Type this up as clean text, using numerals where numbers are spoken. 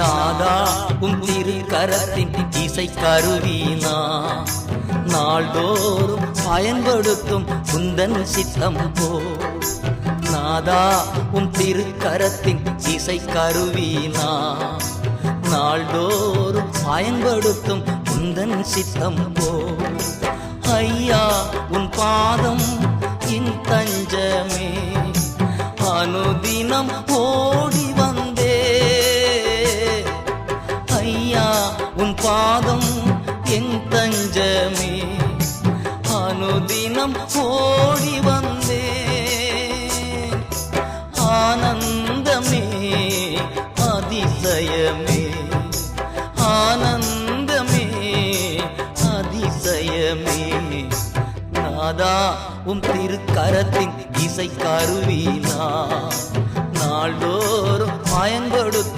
நாதா உம் திருக்கரத்தின் இசை கருவினா நாள்தோறும் பயன்படுத்தும் உந்தன் சித்தம் போ. நாதா உம் திருக்கரத்தின் இசை கருவினா நாள்தோறும் பயன்படுத்தும் உந்தன் சித்தம் போ. ஐயா உன் பாதம் என் தஞ்சமே, அனுதினம் ஓடி வந்தே. ஐயா உன் பாதம் என் தஞ்சமே, அனுதினம் ஓடி வந்தே. ஆனந்தமே அதிசயமே, ஆனந்தமே அதிசயமே. நாதா உம் திருக்கரத்தின் இசை கருவினா நாள்தோறும் பயன்படுத்தும்